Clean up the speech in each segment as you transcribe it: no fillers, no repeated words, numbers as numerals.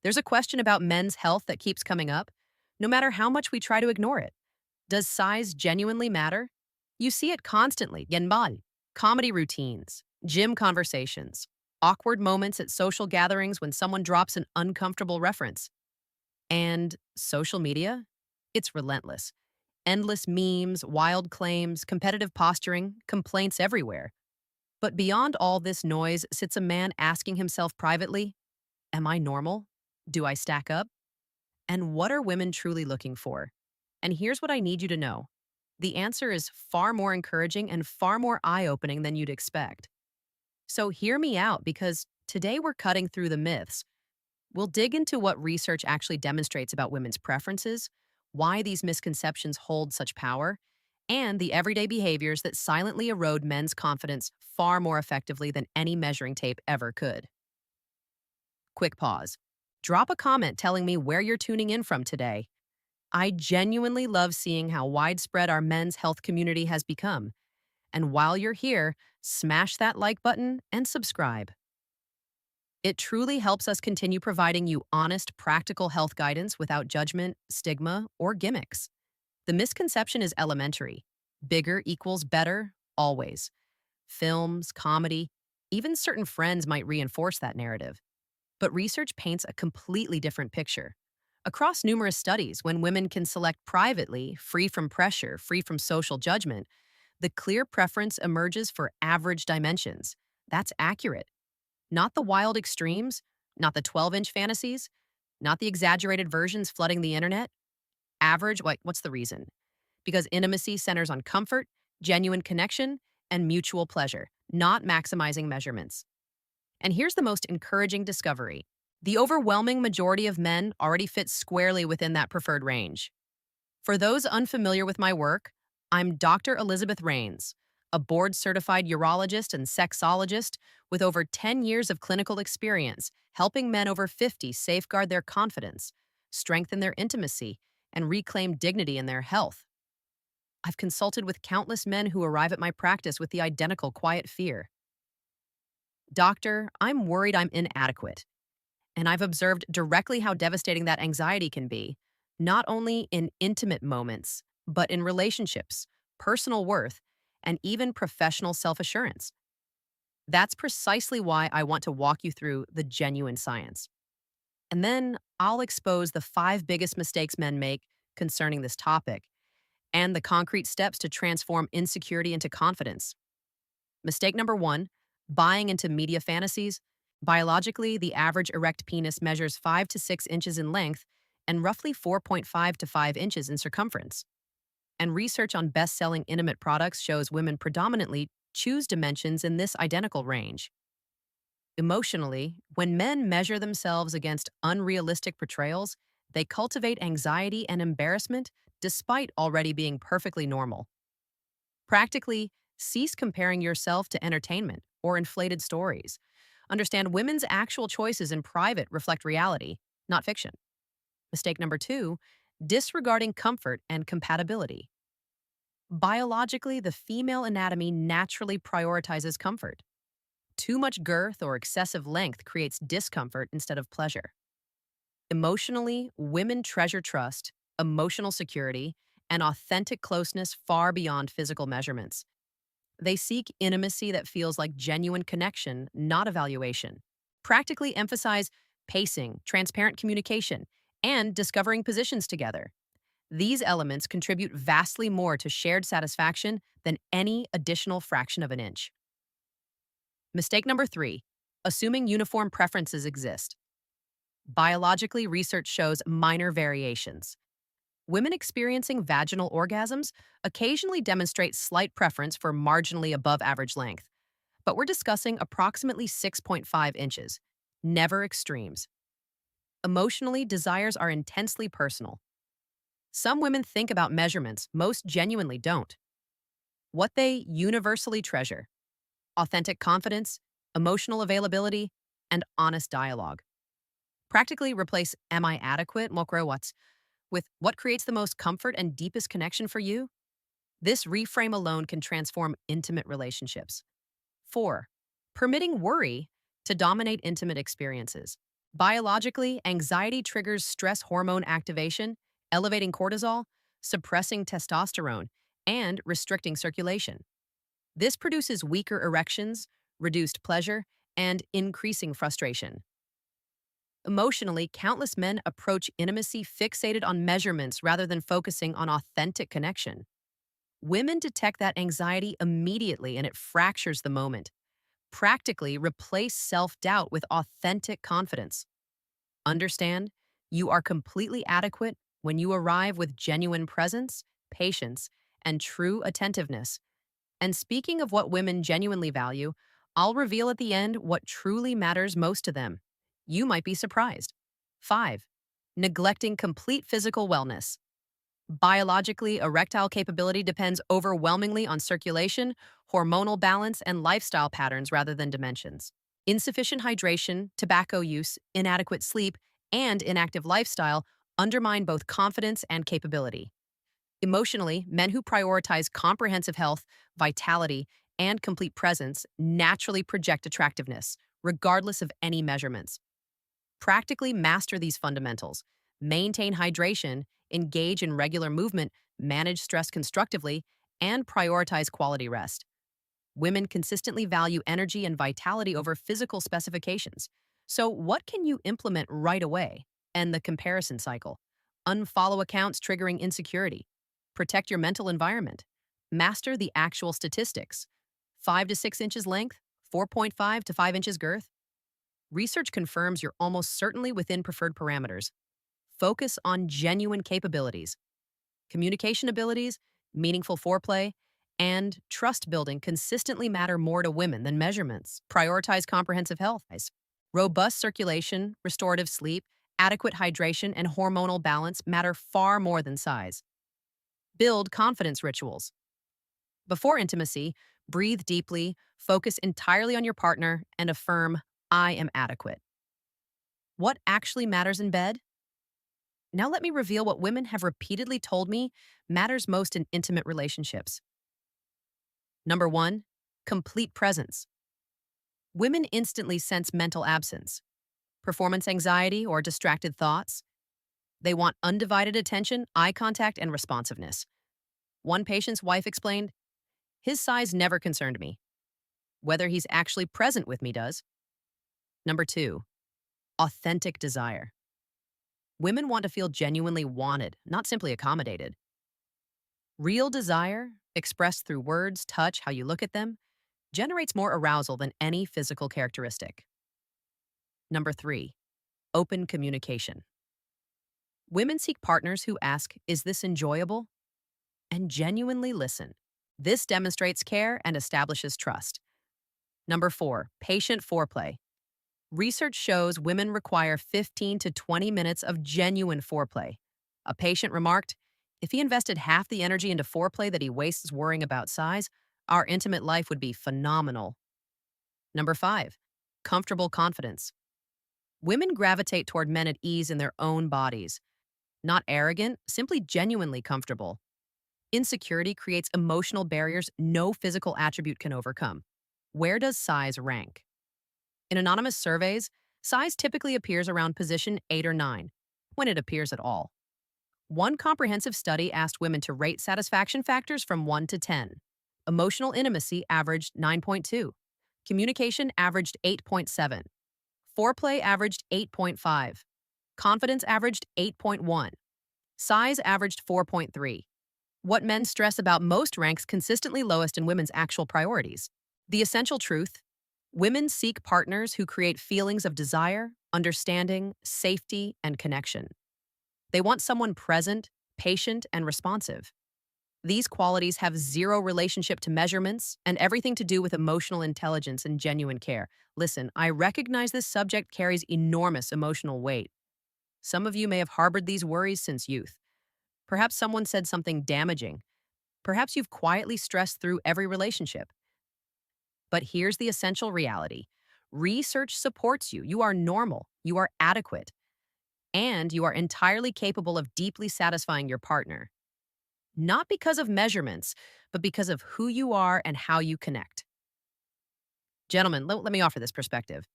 There's a question about men's health that keeps coming up, no matter how much we try to ignore it. Does size genuinely matter? You see it constantly. Yenbal, comedy routines, gym conversations, awkward moments at social gatherings when someone drops an uncomfortable reference. And social media? It's relentless. Endless memes, wild claims, competitive posturing, complaints everywhere. But beyond all this noise sits a man asking himself privately, am I normal? Do I stack up? And what are women truly looking for? And here's what I need you to know. The answer is far more encouraging and far more eye opening than you'd expect. So hear me out because today we're cutting through the myths. We'll dig into what research actually demonstrates about women's preferences, why these misconceptions hold such power, and the everyday behaviors that silently erode men's confidence far more effectively than any measuring tape ever could. Quick pause. Drop a comment telling me where you're tuning in from today. I genuinely love seeing how widespread our men's health community has become. And while you're here, smash that like button and subscribe. It truly helps us continue providing you honest, practical health guidance without judgment, stigma, or gimmicks. The misconception is elementary. Bigger equals better, always. Films, comedy, even certain friends might reinforce that narrative. But research paints a completely different picture. Across numerous studies, when women can select privately, free from pressure, free from social judgment, the clear preference emerges for average dimensions. That's accurate. Not the wild extremes, not the 12-inch fantasies, not the exaggerated versions flooding the internet. Average, what's the reason? Because intimacy centers on comfort, genuine connection, and mutual pleasure, not maximizing measurements. And here's the most encouraging discovery. The overwhelming majority of men already fit squarely within that preferred range. For those unfamiliar with my work, I'm Dr. Elizabeth Rains, a board-certified urologist and sexologist with over 10 years of clinical experience helping men over 50 safeguard their confidence, strengthen their intimacy, and reclaim dignity in their health. I've consulted with countless men who arrive at my practice with the identical quiet fear. Doctor, I'm worried I'm inadequate. And I've observed directly how devastating that anxiety can be, not only in intimate moments, but in relationships, personal worth, and even professional self-assurance. That's precisely why I want to walk you through the genuine science. And then I'll expose the 5 biggest mistakes men make concerning this topic and the concrete steps to transform insecurity into confidence. Mistake number 1, buying into media fantasies. Biologically, the average erect penis measures 5 to 6 inches in length and roughly 4.5 to 5 inches in circumference. And research on best-selling intimate products shows women predominantly choose dimensions in this identical range. Emotionally, when men measure themselves against unrealistic portrayals, they cultivate anxiety and embarrassment despite already being perfectly normal. Practically, cease comparing yourself to entertainment or inflated stories. Understand women's actual choices in private reflect reality, not fiction. Mistake number 2, disregarding comfort and compatibility. Biologically, the female anatomy naturally prioritizes comfort. Too much girth or excessive length creates discomfort instead of pleasure. Emotionally, women treasure trust, emotional security, and authentic closeness far beyond physical measurements. They seek intimacy that feels like genuine connection, not evaluation. Practically emphasize pacing, transparent communication, and discovering positions together. These elements contribute vastly more to shared satisfaction than any additional fraction of an inch. Mistake number 3, assuming uniform preferences exist. Biologically, research shows minor variations. Women experiencing vaginal orgasms occasionally demonstrate slight preference for marginally above average length, but we're discussing approximately 6.5 inches, never extremes. Emotionally, desires are intensely personal. Some women think about measurements, most genuinely don't. What they universally treasure: authentic confidence, emotional availability, and honest dialogue. Practically replace "Am I adequate?" Mokro with "What creates the most comfort and deepest connection for you?" This reframe alone can transform intimate relationships. 4, permitting worry to dominate intimate experiences. Biologically, anxiety triggers stress hormone activation, elevating cortisol, suppressing testosterone, and restricting circulation. This produces weaker erections, reduced pleasure, and increasing frustration. Emotionally, countless men approach intimacy fixated on measurements rather than focusing on authentic connection. Women detect that anxiety immediately and it fractures the moment. Practically replace self doubt with authentic confidence. Understand, you are completely adequate when you arrive with genuine presence, patience, and true attentiveness. And speaking of what women genuinely value, I'll reveal at the end what truly matters most to them. You might be surprised. 5. Neglecting complete physical wellness. Biologically, erectile capability depends overwhelmingly on circulation, hormonal balance, and lifestyle patterns rather than dimensions. Insufficient hydration, tobacco use, inadequate sleep, and inactive lifestyle undermine both confidence and capability. Emotionally, men who prioritize comprehensive health, vitality, and complete presence naturally project attractiveness, regardless of any measurements. Practically master these fundamentals. Maintain hydration, engage in regular movement, manage stress constructively, and prioritize quality rest. Women consistently value energy and vitality over physical specifications. So, what can you implement right away? End the comparison cycle. Unfollow accounts triggering insecurity. Protect your mental environment. Master the actual statistics. 5 to 6 inches length, 4.5 to 5 inches girth. Research confirms you're almost certainly within preferred parameters. Focus on genuine capabilities. Communication abilities, meaningful foreplay, and trust building consistently matter more to women than measurements. Prioritize comprehensive health. Robust circulation, restorative sleep, adequate hydration, and hormonal balance matter far more than size. Build confidence rituals. Before intimacy, breathe deeply, focus entirely on your partner, and affirm, I am adequate. What actually matters in bed? Now let me reveal what women have repeatedly told me matters most in intimate relationships. Number 1, complete presence. Women instantly sense mental absence, performance anxiety, or distracted thoughts. They want undivided attention, eye contact, and responsiveness. One patient's wife explained, his size never concerned me. Whether he's actually present with me does. Number 2, authentic desire. Women want to feel genuinely wanted, not simply accommodated. Real desire, expressed through words, touch, how you look at them, generates more arousal than any physical characteristic. Number 3, open communication. Women seek partners who ask, is this enjoyable? And genuinely listen. This demonstrates care and establishes trust. Number 4, patient foreplay. Research shows women require 15 to 20 minutes of genuine foreplay. A patient remarked, if he invested half the energy into foreplay that he wastes worrying about size, our intimate life would be phenomenal. Number 5, comfortable confidence. Women gravitate toward men at ease in their own bodies. Not arrogant, simply genuinely comfortable. Insecurity creates emotional barriers no physical attribute can overcome. Where does size rank? In anonymous surveys, size typically appears around position 8 or 9, when it appears at all. One comprehensive study asked women to rate satisfaction factors from 1 to 10. Emotional intimacy averaged 9.2. Communication averaged 8.7. Foreplay averaged 8.5. Confidence averaged 8.1. Size averaged 4.3. What men stress about most ranks consistently lowest in women's actual priorities. The essential truth: women seek partners who create feelings of desire, understanding, safety, and connection. They want someone present, patient, and responsive. These qualities have zero relationship to measurements and everything to do with emotional intelligence and genuine care. Listen, I recognize this subject carries enormous emotional weight. Some of you may have harbored these worries since youth. Perhaps someone said something damaging. Perhaps you've quietly stressed through every relationship. But here's the essential reality. Research supports you. You are normal. You are adequate. And you are entirely capable of deeply satisfying your partner. Not because of measurements, but because of who you are and how you connect. Gentlemen, let me offer this perspective.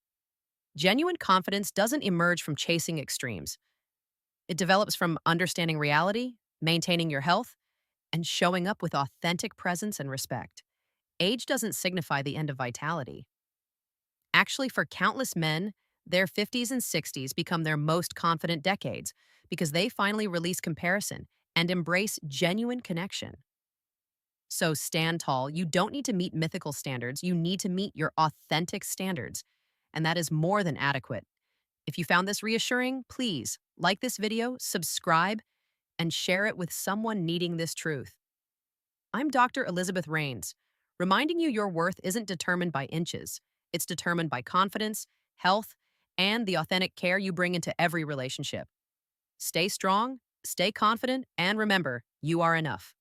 Genuine confidence doesn't emerge from chasing extremes. It develops from understanding reality, maintaining your health, and showing up with authentic presence and respect. Age doesn't signify the end of vitality. Actually, for countless men, their 50s and 60s become their most confident decades because they finally release comparison and embrace genuine connection. So stand tall. You don't need to meet mythical standards. You need to meet your authentic standards. And that is more than adequate. If you found this reassuring, please like this video, subscribe, and share it with someone needing this truth. I'm Dr. Elizabeth Rains, reminding you your worth isn't determined by inches. It's determined by confidence, health, and the authentic care you bring into every relationship. Stay strong, stay confident, and remember, you are enough.